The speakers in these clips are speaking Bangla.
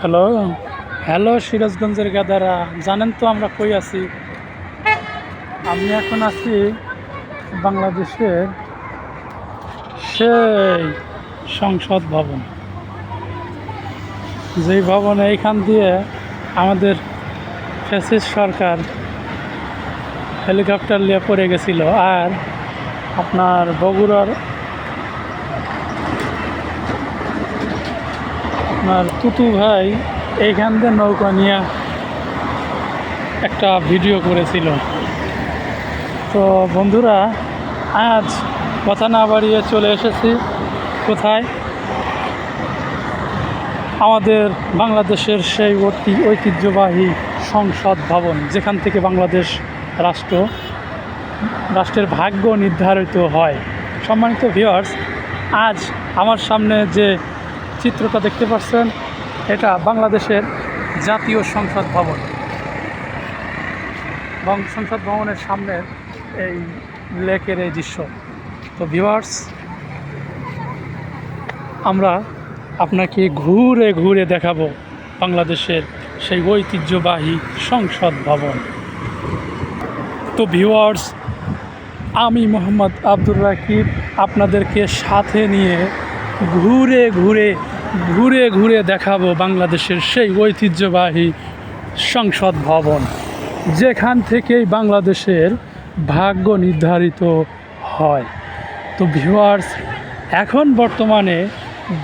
হ্যালো, হ্যালো সিরাজগঞ্জের গাদারা, জানেন তো আমরা কই আছি? আমি এখন আছি বাংলাদেশের সেই সংসদ ভবন, যেই ভবনে এইখান দিয়ে আমাদের ফ্যাসিস্ট সরকার হেলিকপ্টার নিয়ে পড়ে গেছিল। আর আপনার বগুড়ার আপনার তুতু ভাই এইখান দিয়ে নৌকা নিয়ে একটা ভিডিও করেছিল। তো বন্ধুরা, আজ কথা না বাড়িয়ে চলে এসেছি কোথায়? আমাদের বাংলাদেশের সেই ঐতিহ্যবাহী সংসদ ভবন, যেখান থেকে বাংলাদেশ রাষ্ট্রের ভাগ্য নির্ধারিত হয়। সম্মানিত ভিউয়ার্স, আজ আমার সামনে যে চিত্রটা দেখতে পাচ্ছেন, এটা বাংলাদেশের জাতীয় সংসদ ভবন। এবং সংসদ ভবনের সামনে এই লেকের এই দৃশ্য। তো ভিউয়ার্স, আমরা আপনাকে ঘুরে ঘুরে দেখাবো বাংলাদেশের সেই ঐতিহ্যবাহী সংসদ ভবন। তো ভিউয়ার্স, আমি মোহাম্মদ আব্দুর রাকিব আপনাদেরকে সাথে নিয়ে ঘুরে ঘুরে ঘুরে ঘুরে দেখাবো বাংলাদেশের সেই ঐতিহ্যবাহী সংসদ ভবন, যেখান থেকেই বাংলাদেশের ভাগ্য নির্ধারিত হয়। তো ভিউয়ার্স, এখন বর্তমানে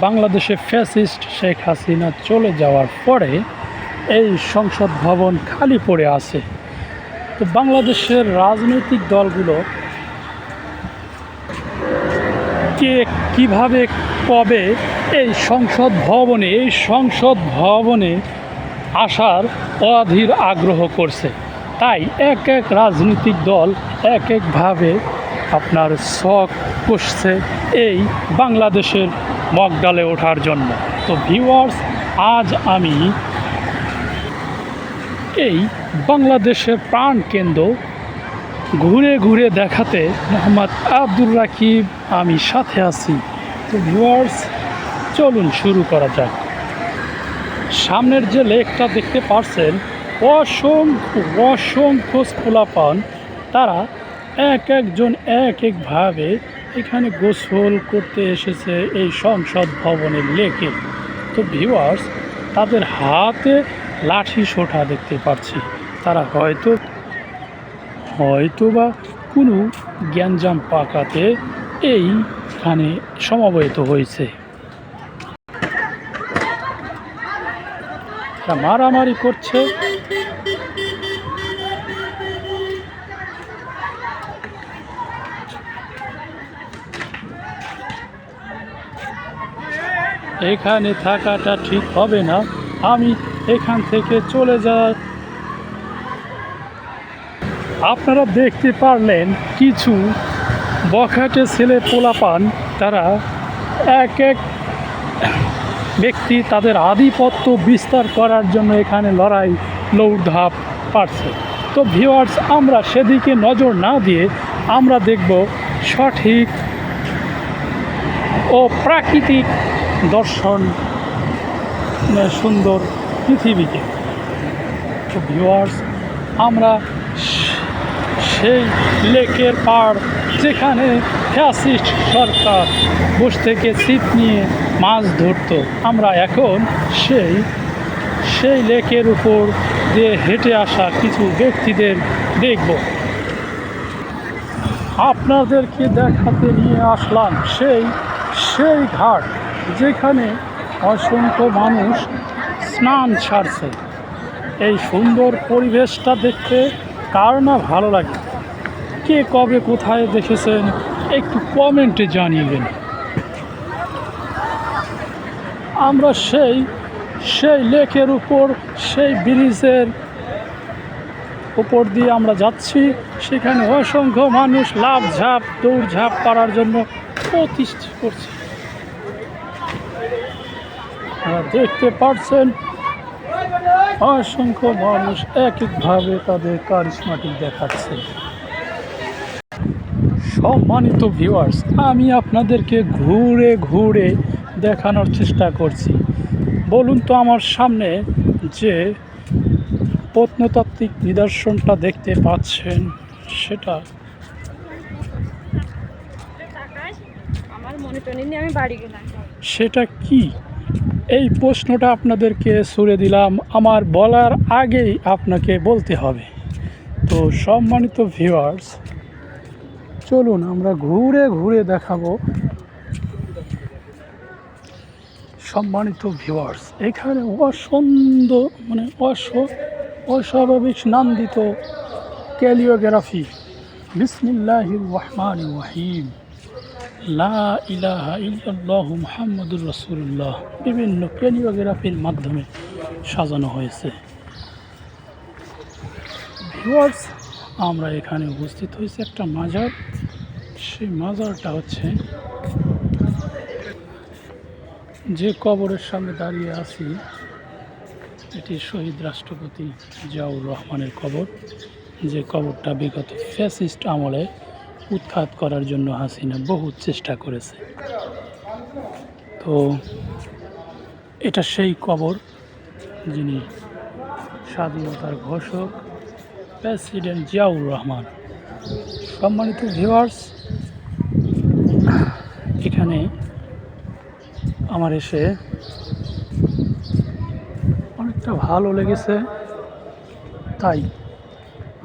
বাংলাদেশে ফ্যাসিস্ট শেখ হাসিনা চলে যাওয়ার পরে এই সংসদ ভবন খালি পড়ে আছে। তো বাংলাদেশের রাজনৈতিক দলগুলো কে কীভাবে কবে এই সংসদ ভবনে আসার অধীর আগ্রহ করছে, তাই এক এক রাজনৈতিক দল এক একভাবে আপনার শখ কষছে এই বাংলাদেশের মগডালে ওঠার জন্য। তো ভিউয়ার্স, আজ আমি এই বাংলাদেশের প্রাণকেন্দ্র ঘুরে ঘুরে দেখাতে মোহাম্মদ আব্দুর রাকিব আমি সাথে আছি। তো ভিউয়ার্স, চলুন শুরু করা যাক। সামনের যে লেকটা দেখতে পাচ্ছেন, অসংখ্য পোলাপান, তারা এক একজন এক একভাবে এখানে গোসল করতে এসেছে এই সংসদ ভবনের লেকে। তো ভিউয়ার্স, তাদের হাতে লাঠি সোঁটা দেখতে পাচ্ছি। তারা হয়তো বা কোনো গ্যাঞ্জাম পাকাতে এইখানে সমবেত হয়েছে। তারা মারামারি করছে। এখানে থাকাটা ঠিক হবে না, আমি এখান থেকে চলে যাই। আপনারা দেখতে পারলেন কিছু বখাটে ছেলে পোলাপান, তারা এক এক ব্যক্তি তাদের আধিপত্য বিস্তার করার জন্য এখানে লড়াই লৌড়ধাপ পারছে। তো ভিউয়ার্স, আমরা সেদিকে নজর না দিয়ে আমরা দেখব সঠিক ও প্রাকৃতিক দর্শন, সুন্দর পৃথিবীকে। তো ভিউয়ার্স, আমরা সেই লেকের পাড়, যেখানে ফ্যাসিস্ট সরকার বসে থেকে ছিপ নিয়ে মাছ ধরত, আমরা এখন সেই লেকের উপর দিয়ে হেঁটে আসা কিছু ব্যক্তিদের দেখব। আপনাদেরকে দেখাতে নিয়ে আসলাম সেই ঘাট, যেখানে অসংখ্য মানুষ স্নান ছাড়ছে। এই সুন্দর পরিবেশটা দেখতে কার না ভালো লাগে? কে কবে কোথায় দেখেছেন একটু কমেন্টে জানিয়েবেন। আমরা সেই লেকের উপর, সেই ব্রিজের উপর দিয়ে আমরা যাচ্ছি। সেখানে অসংখ্য মানুষ লাফঝাপ দৌড়ঝাঁপ করার জন্য প্রতিষ্ঠা করছে। দেখতে পাচ্ছেন, অসংখ্য মানুষ এক একভাবে তাদের কারিশমাটিক দেখাচ্ছে। সম্মানিত ভিউয়ার্স, আমি আপনাদেরকে ঘুরে ঘুরে দেখানোর চেষ্টা করছি বলুন তো আমার সামনে যে প্রত্নতাত্ত্বিক নিদর্শনটা দেখতে পাচ্ছেন সেটা আমার মনে টনে নিয়ে আমি বাড়ি গেলাম। সেটা কি? এই প্রশ্নটা আপনাদেরকে ছুড়ে দিলাম, আমার বলার আগেই আপনাকে বলতে হবে। তো সম্মানিত ভিউয়ার্স, চলুন আমরা ঘুরে ঘুরে দেখাবো। সম্মানিত ভিউয়ার্স, এখানে অসুন্দর মানে অস্বাভাবিক নান্দিত ক্যালিওগ্রাফি, বিসমিল্লাহির রহমানির রহিম, লা ইলাহা ইল্লাল্লাহু মুহাম্মাদুর রাসূলুল্লাহ বিভিন্ন ক্যালিওগ্রাফির মাধ্যমে সাজানো হয়েছে। ভিউয়ার্স, আমরা এখানে উপস্থিত হয়েছি একটা মাজার। সেই মাজারটা হচ্ছে, যে কবরের সামনে দাঁড়িয়ে আছি এটি শহীদ রাষ্ট্রপতি জিয়াউর রহমানের কবর, যে কবরটা বিগত ফ্যাসিস্ট আমলে উৎখাত করার জন্য হাসিনা বহু চেষ্টা করেছে। তো এটা সেই কবর যিনি স্বাধীনতার ঘোষক প্রেসিডেন্ট জিয়াউর রহমান। সম্মানিত ভিউয়ার্স, এখানে আমার এসে অনেকটা ভালো লেগেছে। তাই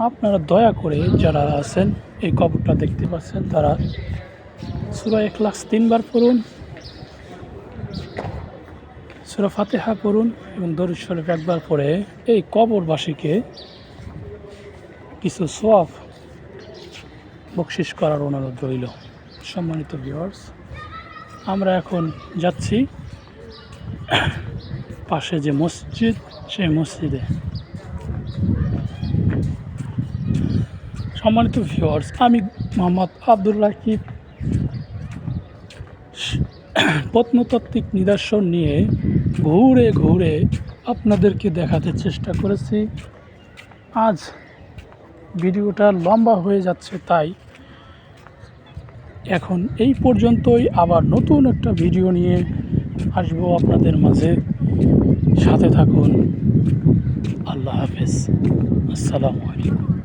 আপনারা দয়া করে যারা আছেন এই কবরটা দেখতে পাচ্ছেন তারা সূরা ইখলাস 3 বার পড়ুন, সূরা ফাতিহা পড়ুন এবং দরুদ শরীফ একবার পড়ে এই কবরবাসীকে কিছু সওয়াব বকশিশ করার অনুরোধ রইল। সম্মানিত ভিউয়ার্স, আমরা এখন যাচ্ছি পাশে যে মসজিদ সেই মসজিদে। সম্মানিত ভিউয়ার্স, আমি মোহাম্মদ আব্দুল রাকিব প্রত্নতাত্ত্বিক নিদর্শন নিয়ে ঘুরে ঘুরে আপনাদেরকে দেখাতে চেষ্টা করেছি। আজ ভিডিওটা লম্বা হয়ে যাচ্ছে, তাই এখন এই পর্যন্তই। আবার নতুন একটা ভিডিও নিয়ে আসবো আপনাদের মাঝে, সাথে থাকুন। আল্লাহ হাফেজ, আসসালামু আলাইকুম।